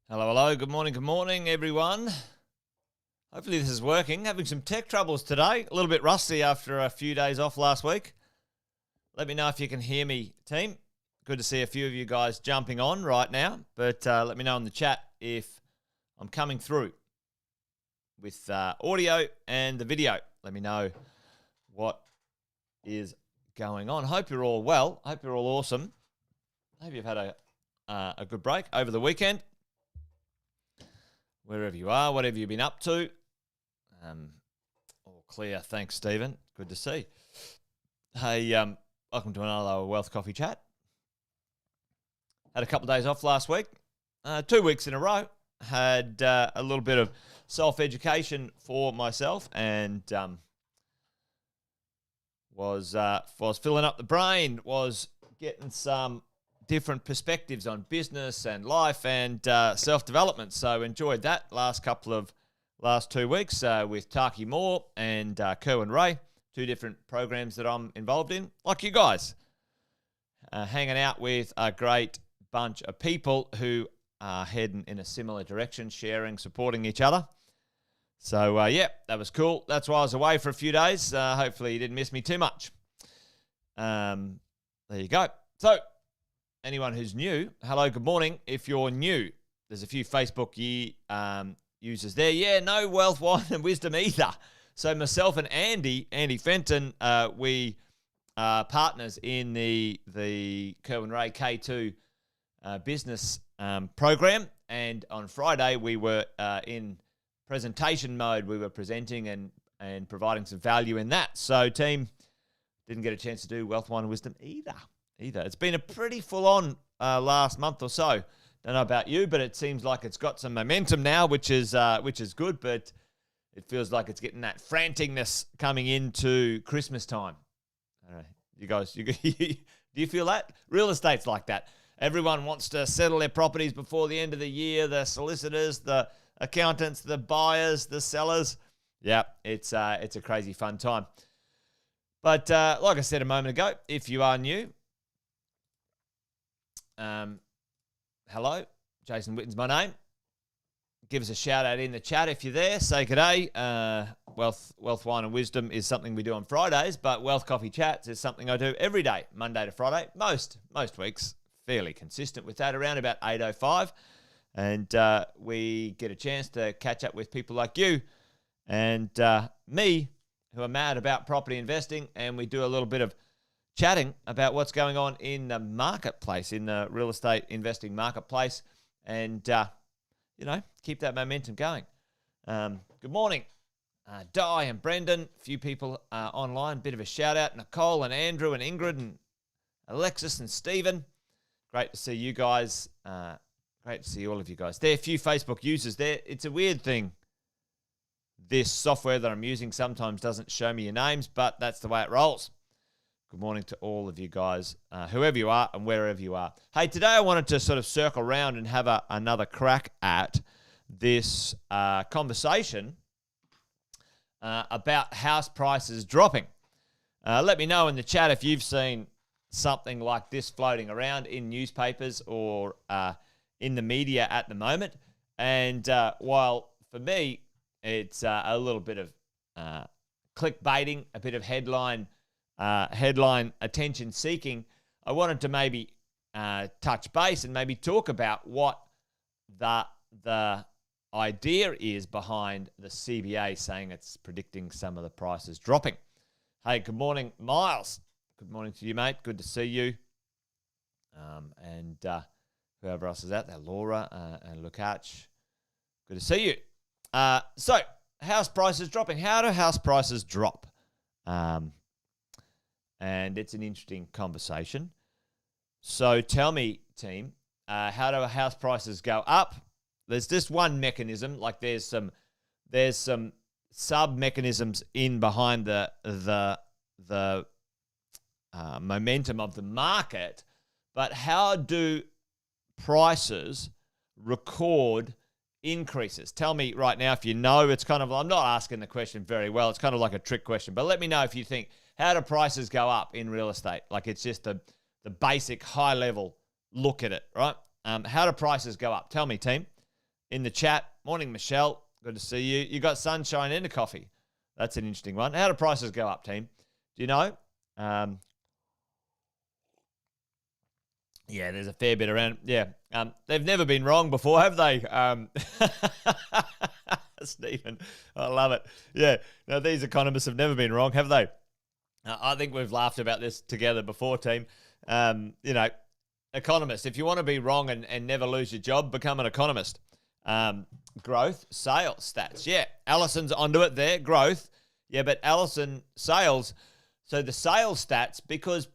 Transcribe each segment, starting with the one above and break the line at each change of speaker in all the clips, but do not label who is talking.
Hello, hello. Good morning, everyone. Hopefully this is working. Having some tech troubles today. A little bit rusty after a few days off last week. Let me know if you can hear me, team. Good to see a few of you guys jumping on right now. But let me know in the chat if I'm coming through with audio and the video. Let me know what is going on. Hope you're all well. Hope you're all awesome. Hope you've had a good break over the weekend. Wherever you are, whatever you've been up to. All clear. Thanks, Stephen. Good to see. Hey, welcome to another Wealth Coffee Chat. Had a couple of days off last week. 2 weeks in a row. Had a little bit of self-education for myself and was filling up the brain, was getting some different perspectives on business and life and self-development. So enjoyed that last 2 weeks with Taki Moore and Kerwin Ray, two different programs that I'm involved in, like you guys, hanging out with a great bunch of people who are heading in a similar direction, sharing, supporting each other. So, yeah, that was cool. That's why I was away for a few days. Hopefully you didn't miss me too much. There you go. So, anyone who's new, hello, good morning. If you're new, there's a few Facebook users there. Yeah, no wealth, wine, and wisdom either. So myself and Andy Fenton, we are partners in the Kerwin Ray K2 business program. And on Friday, we were in presentation mode. We were presenting and providing some value in that. So team, didn't get a chance to do wealth, wine, and wisdom either. It's been a pretty full-on last month or so. Don't know about you, but it seems like it's got some momentum now, which is good. But it feels like it's getting that franticness coming into Christmas time. I don't know, you guys, do you feel that? Real estate's like that. Everyone wants to settle their properties before the end of the year. The solicitors, the accountants, the buyers, the sellers. Yeah, it's a crazy fun time. But like I said a moment ago, if you are new. Hello, Jason Witten's my name. Give us a shout out in the chat if you're there. Say g'day. Wealth, wine, and wisdom is something we do on Fridays, but Wealth Coffee Chats is something I do every day, Monday to Friday. Most weeks, fairly consistent with that, around about 8:05, and we get a chance to catch up with people like you and me, who are mad about property investing, and we do a little bit of chatting about what's going on in the marketplace, in the real estate investing marketplace, and, keep that momentum going. Good morning, Di and Brendan, a few people online, bit of a shout out, Nicole and Andrew and Ingrid and Alexis and Stephen. Great to see you guys. Great to see all of you guys. There are a few Facebook users there. It's a weird thing. This software that I'm using sometimes doesn't show me your names, but that's the way it rolls. Good morning to all of you guys, whoever you are and wherever you are. Hey, today I wanted to sort of circle around and have another crack at this conversation about house prices dropping. Let me know in the chat if you've seen something like this floating around in newspapers or in the media at the moment. And while for me it's a little bit of clickbaiting, a bit of headline attention seeking, I wanted to maybe touch base and maybe talk about what the idea is behind the CBA saying it's predicting some of the prices dropping. Hey, good morning, Miles. Good morning to you, mate. Good to see you. And whoever else is out there, Laura and Lukács. Good to see you. So, house prices dropping. How do house prices drop? And it's an interesting conversation. So tell me, team, how do house prices go up? There's just one mechanism. Like there's some sub mechanisms in behind the momentum of the market. But how do prices record increases? Tell me right now if you know. It's kind of, I'm not asking the question very well. It's kind of like a trick question. But let me know if you think, how do prices go up in real estate? Like it's just the basic high level look at it, right? How do prices go up? Tell me, team. in the chat. Morning, Michelle. Good to see you. You got sunshine and a coffee. That's an interesting one. How do prices go up, team? Do you know? Yeah, there's a fair bit around. Yeah, they've never been wrong before, have they? Stephen, I love it. Yeah, now these economists have never been wrong, have they? I think we've laughed about this together before, team. Economists, if you want to be wrong and never lose your job, become an economist. Growth, sales, stats. Yeah, Allison's onto it there, growth. Yeah, but Allison, sales. So the sales stats, because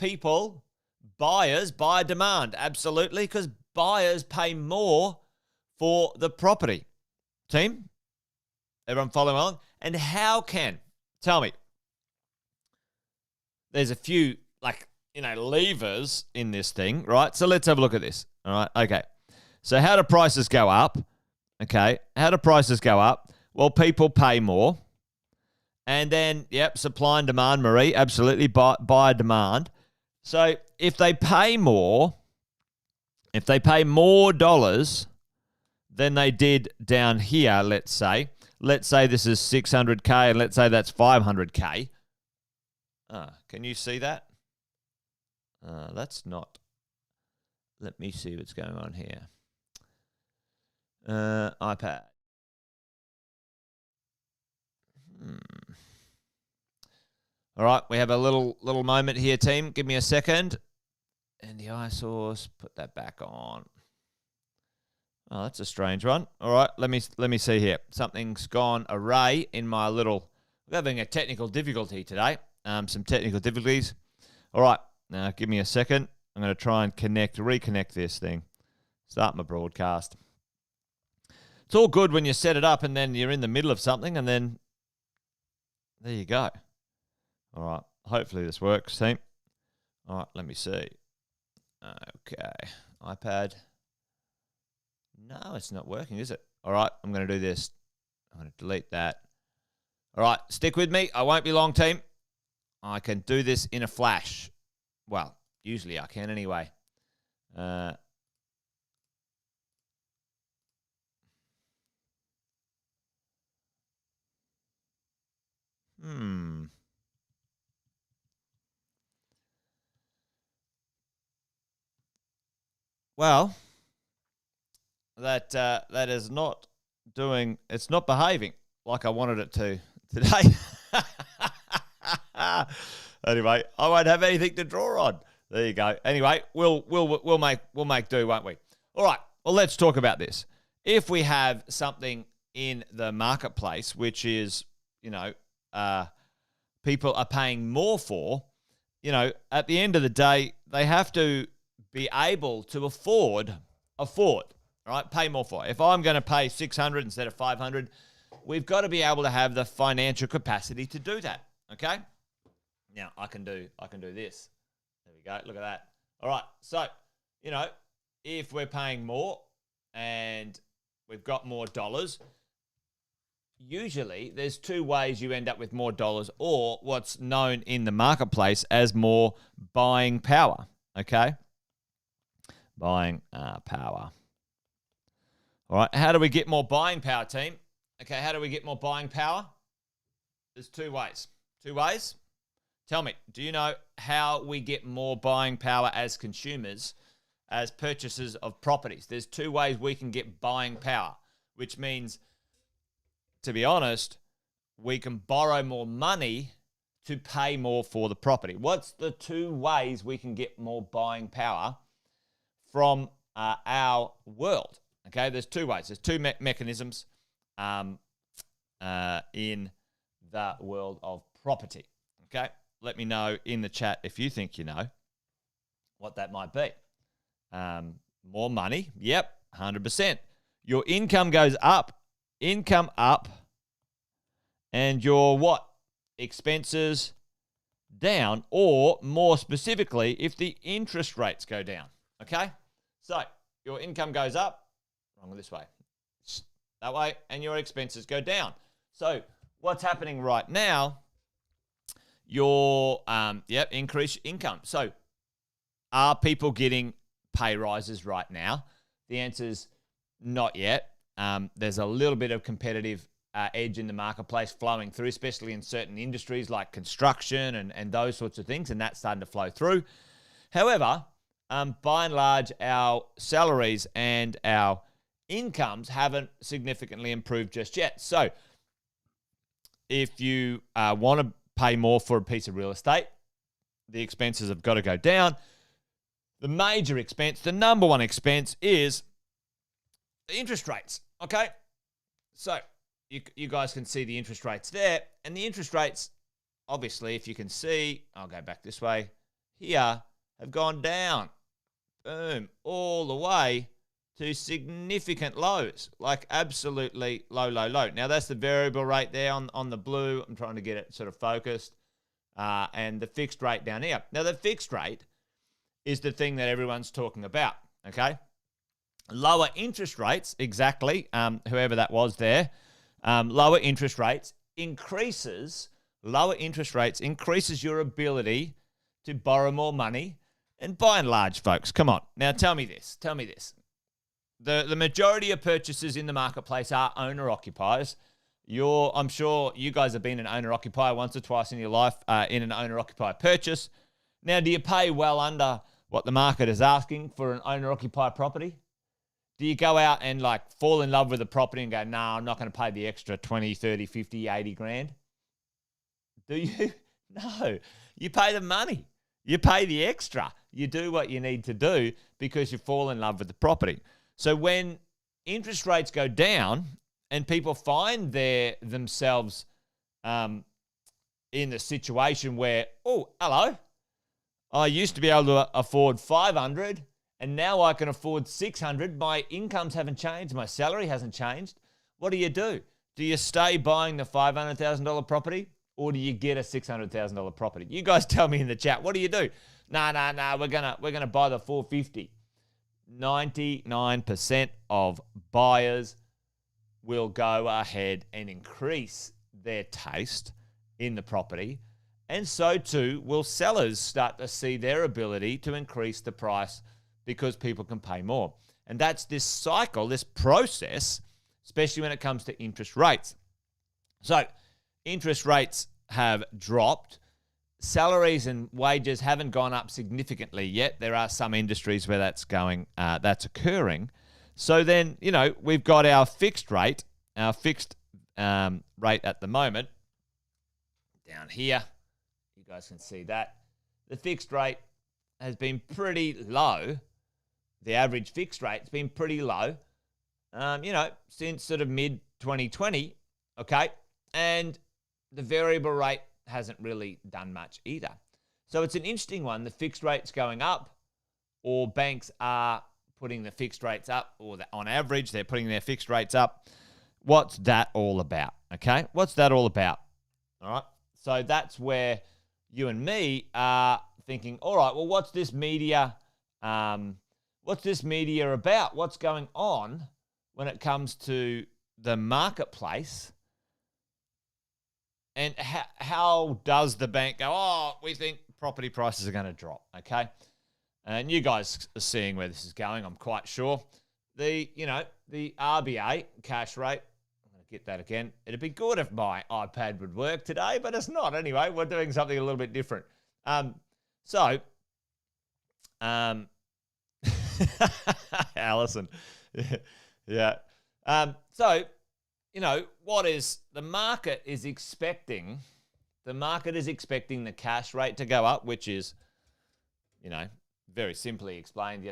buyers buy demand. Absolutely, because buyers pay more for the property. Team? Everyone following along? And how can, tell me, there's a few, levers in this thing, right? So let's have a look at this, all right? Okay. So how do prices go up? Okay. How do prices go up? Well, people pay more. And then, supply and demand, Marie, absolutely, buy demand. So if they pay more dollars than they did down here, let's say this is 600K and let's say that's 500K. Can you see that? That's not. Let me see what's going on here. iPad. All right, we have a little moment here, team. Give me a second. And the iSource, put that back on. Oh, that's a strange one. All right, let me see here. Something's gone array in my little. We're having a technical difficulty today. Some technical difficulties. All right, now give me a second. I'm going to try and reconnect this thing. Start my broadcast. It's all good when you set it up and then you're in the middle of something and then there you go. All right, hopefully this works, team. All right, let me see. Okay, iPad. No, it's not working, is it? All right, I'm going to do this. I'm going to delete that. All right, stick with me. I won't be long, team. I can do this in a flash. Well, usually I can anyway. Well, that is not doing. It's not behaving like I wanted it to today. Anyway, I won't have anything to draw on. There you go. Anyway, we'll make do, won't we? All right. Well, let's talk about this. If we have something in the marketplace which is, people are paying more for, at the end of the day, they have to be able to afford, right? Pay more for. If I'm going to pay 600 instead of 500, we've got to be able to have the financial capacity to do that. Okay. Now I can do this. There we go. Look at that. All right. So, if we're paying more and we've got more dollars, usually there's two ways you end up with more dollars, or what's known in the marketplace as more buying power. Okay. Buying power. All right. How do we get more buying power, team? Okay. How do we get more buying power? There's two ways. Two ways. Tell me, do you know how we get more buying power as consumers, as purchasers of properties? There's two ways we can get buying power, which means, to be honest, we can borrow more money to pay more for the property. What's the two ways we can get more buying power from our world? Okay, there's two ways. There's two mechanisms in the world of property. Okay, let me know in the chat if you think you know what that might be. More money. Yep, 100%. Your income goes up. Income up. And your what? Expenses down, or more specifically, if the interest rates go down. Okay? So your income goes up, wrong this way, that way, and your expenses go down. So what's happening right now? Your increase income. So are people getting pay rises right now? The answer is not yet. there's a little bit of competitive edge in the marketplace flowing through, especially in certain industries like construction and those sorts of things, and that's starting to flow through. However, by and large, our salaries and our incomes haven't significantly improved just yet. So if you want to pay more for a piece of real estate, the expenses have got to go down. The major expense, the number one expense, is the interest rates, okay? So you guys can see the interest rates there. And the interest rates, obviously, if you can see, I'll go back this way, here, have gone down. Boom. All the way to significant lows, like absolutely low, low, low. Now, that's the variable rate there on the blue. I'm trying to get it sort of focused. And the fixed rate down here. Now, the fixed rate is the thing that everyone's talking about, okay? Lower interest rates, exactly, whoever that was there, lower interest rates increases your ability to borrow more money. And by and large, folks, come on. Now, tell me this. The majority of purchases in the marketplace are owner-occupiers. I'm sure you guys have been an owner-occupier once or twice in your life in an owner-occupier purchase. Now, do you pay well under what the market is asking for an owner-occupier property? Do you go out and like fall in love with the property and go, no, I'm not going to pay the extra 20, 30, 50, 80 grand? Do you? No. You pay the money. You pay the extra. You do what you need to do because you fall in love with the property. So when interest rates go down and people find themselves in the situation where, oh, hello, I used to be able to afford 500 and now I can afford 600. My incomes haven't changed. My salary hasn't changed. What do? Do you stay buying the $500,000 property or do you get a $600,000 property? You guys tell me in the chat. What do you do? Nah. We're gonna buy the 450. 99% of buyers will go ahead and increase their taste in the property. And so too will sellers start to see their ability to increase the price because people can pay more. And that's this cycle, this process, especially when it comes to interest rates. So interest rates have dropped. Salaries and wages haven't gone up significantly yet. There are some industries where that's occurring. So then, we've got our fixed rate at the moment down here. You guys can see that. The fixed rate has been pretty low. The average fixed rate's been pretty low, since sort of mid-2020, okay? And the variable rate hasn't really done much either. So it's an interesting one. The fixed rate's going up, or banks are putting the fixed rates up, or on average, they're putting their fixed rates up. What's that all about, okay? What's that all about? All right, so that's where you and me are thinking, all right, well, what's this media about? What's going on when it comes to the marketplace? And how does the bank go, oh, we think property prices are going to drop, okay? And you guys are seeing where this is going, I'm quite sure. The RBA cash rate, I'm going to get that again. It'd be good if my iPad would work today, but it's not anyway. We're doing something a little bit different. Allison. Yeah. What is the market is expecting? The market is expecting the cash rate to go up, which is, very simply explained,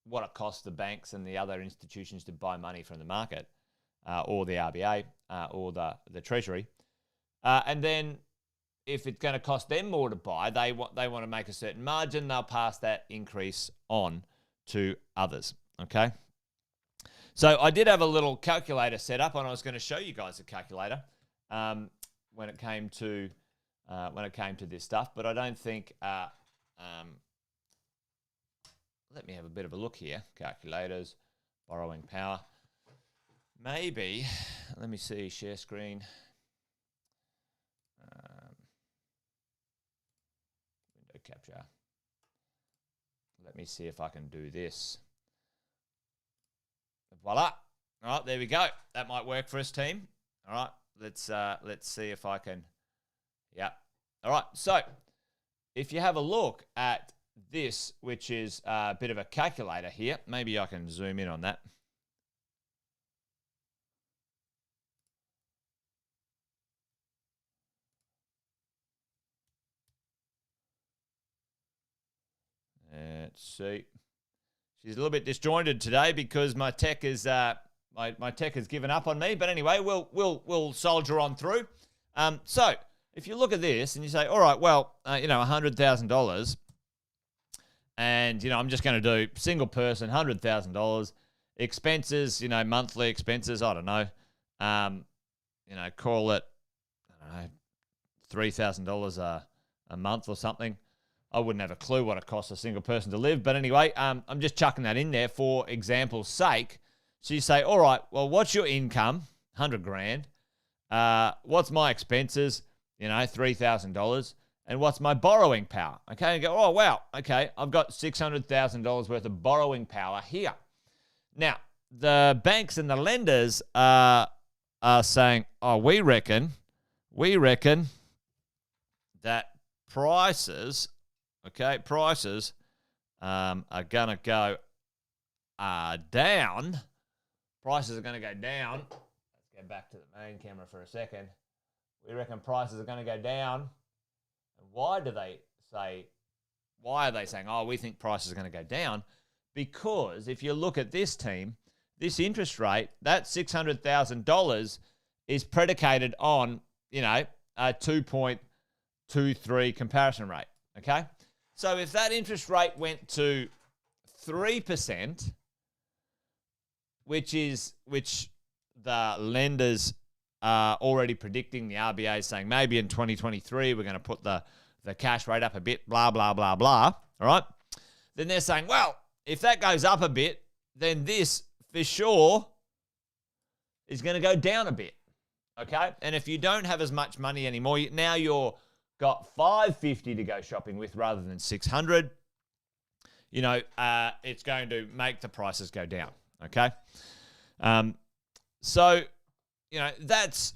what it costs the banks and the other institutions to buy money from the market, or the RBA, or the Treasury. And then if it's going to cost them more to buy, they want to make a certain margin, they'll pass that increase on to others, okay? So I did have a little calculator set up, and I was going to show you guys a calculator when it came to this stuff. But I don't think. Let me have a bit of a look here. Calculators, borrowing power. Maybe. Let me see. Share screen. Window capture. Let me see if I can do this. Voila. All right, there we go. That might work for us, team. All right, let's see if I can. Yeah. All right. So if you have a look at this, which is a bit of a calculator here, maybe I can zoom in on that. Let's see. She's a little bit disjointed today because my tech is my tech has given up on me. But anyway, we'll soldier on through. So if you look at this and you say, all right, well, $100,000, and I'm just going to do single person, $100,000 expenses, monthly expenses. I don't know, call it, I don't know, $3,000 a month or something. I wouldn't have a clue what it costs a single person to live. But anyway, I'm just chucking that in there for example's sake. So you say, all right, well, what's your income? 100 grand. What's my expenses? $3,000. And what's my borrowing power? Okay, and go, oh, wow, okay, I've got $600,000 worth of borrowing power here. Now, the banks and the lenders are saying, oh, we reckon that prices are going to go down. Prices are going to go down. Let's go back to the main camera for a second. We reckon prices are going to go down. And why are they saying, oh, we think prices are going to go down? Because if you look at this team, this interest rate, that $600,000 is predicated on, a 2.23 comparison rate, okay? So if that interest rate went to 3%, which the lenders are already predicting, the RBA is saying maybe in 2023 we're going to put the cash rate up a bit, blah, blah, blah, blah, all right? Then they're saying, well, if that goes up a bit, then this for sure is going to go down a bit, okay? And if you don't have as much money anymore, now you're got $550 to go shopping with rather than $600, it's going to make the prices go down, okay? So, that's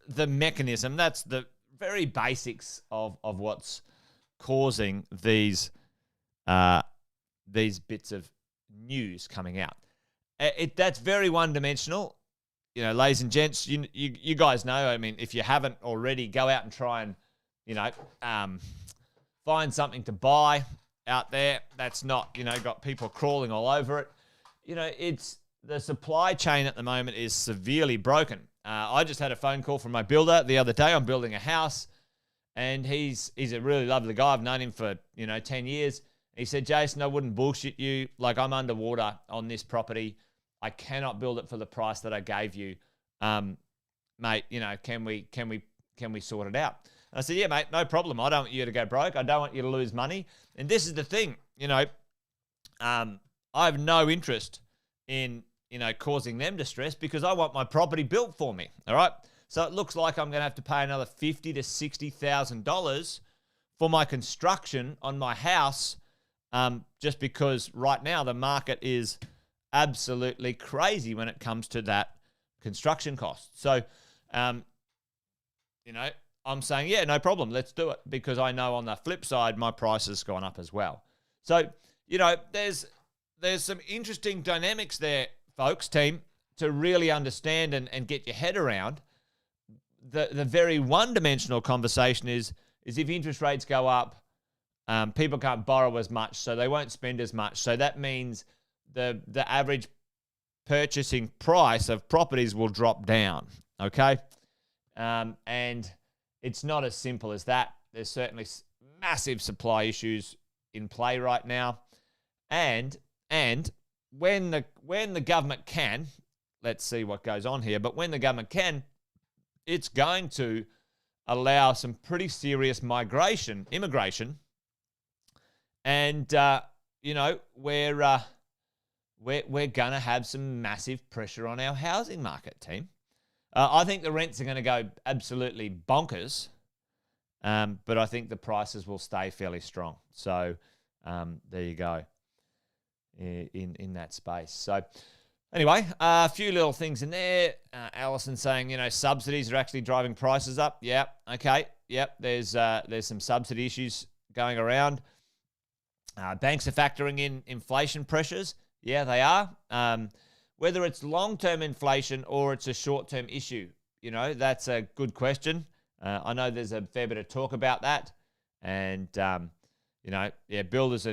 the mechanism. That's the very basics of what's causing these bits of news coming out. That's very one-dimensional. Ladies and gents, you guys know, I mean, if you haven't already, go out and try and, find something to buy out there that's not, got people crawling all over it. It's the supply chain at the moment is severely broken. I just had a phone call from my builder the other day. I'm building a house, and he's a really lovely guy. I've known him for, 10 years. He said, Jason, I wouldn't bullshit you. Like, I'm underwater on this property. I cannot build it for the price that I gave you. Mate, can we sort it out? And I said, yeah, mate, no problem. I don't want you to go broke. I don't want you to lose money. And this is the thing, I have no interest in, causing them distress because I want my property built for me. All right. So it looks like I'm going to have to pay another $50,000 to $60,000 for my construction on my house. Just because right now the market is absolutely crazy when it comes to that construction cost. So, I'm saying, yeah, no problem. Let's do it because I know on the flip side, my price has gone up as well. So, there's some interesting dynamics there, folks, team, to really understand and get your head around. The very one-dimensional conversation is if interest rates go up, people can't borrow as much, so they won't spend as much. So that means the average purchasing price of properties will drop down, okay? And it's not as simple as that. There's certainly massive supply issues in play right now. And when the government can, let's see what goes on here, but when the government can, it's going to allow some pretty serious immigration, and we're going to have some massive pressure on our housing market, team. I think the rents are going to go absolutely bonkers, but I think the prices will stay fairly strong. So there you go in that space. So Anyway, a few little things in there. Alison saying, subsidies are actually driving prices up. Yeah, okay. Yep, there's some subsidy issues going around. Banks are factoring in inflation pressures. Yeah, they are. Whether it's long-term inflation or it's a short-term issue, that's a good question. I know there's a fair bit of talk about that. And, builders.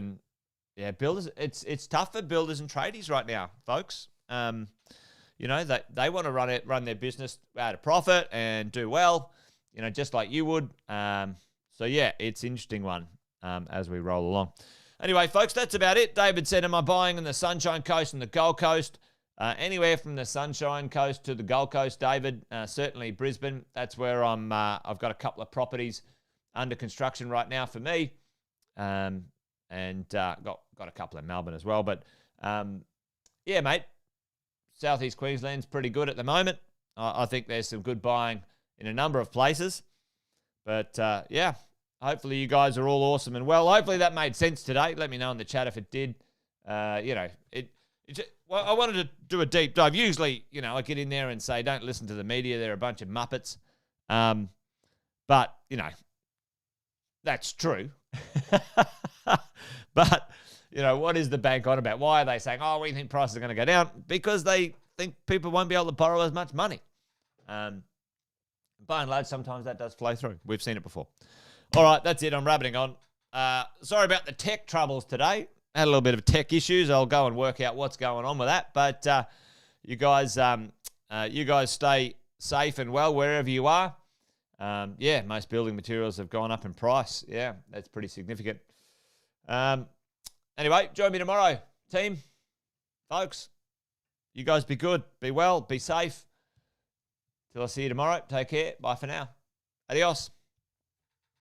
It's tough for builders and tradies right now, folks. They want to run their business at a profit and do well, just like you would. So yeah, it's an interesting one as we roll along. Anyway, folks, that's about it. David said, am I buying on the Sunshine Coast and the Gold Coast? Anywhere from the Sunshine Coast to the Gold Coast, David. Certainly Brisbane. That's where I've got a couple of properties under construction right now for me, and got a couple in Melbourne as well. But yeah, mate. Southeast Queensland's pretty good at the moment. I think there's some good buying in a number of places. But, yeah, hopefully you guys are all awesome and well. Hopefully that made sense today. Let me know in the chat if it did. I wanted to do a deep dive. Usually, I get in there and say, don't listen to the media. They're a bunch of muppets. But, that's true. But... what is the bank on about? Why are they saying, we think prices are going to go down? Because they think people won't be able to borrow as much money. By and large, sometimes that does flow through. We've seen it before. All right, that's it. I'm rabbiting on. Sorry about the tech troubles today. Had a little bit of tech issues. I'll go and work out what's going on with that. But you guys stay safe and well wherever you are. Most building materials have gone up in price. Yeah, that's pretty significant. Anyway, join me tomorrow, team, folks. You guys be good, be well, be safe. Till I see you tomorrow, take care. Bye for now. Adios.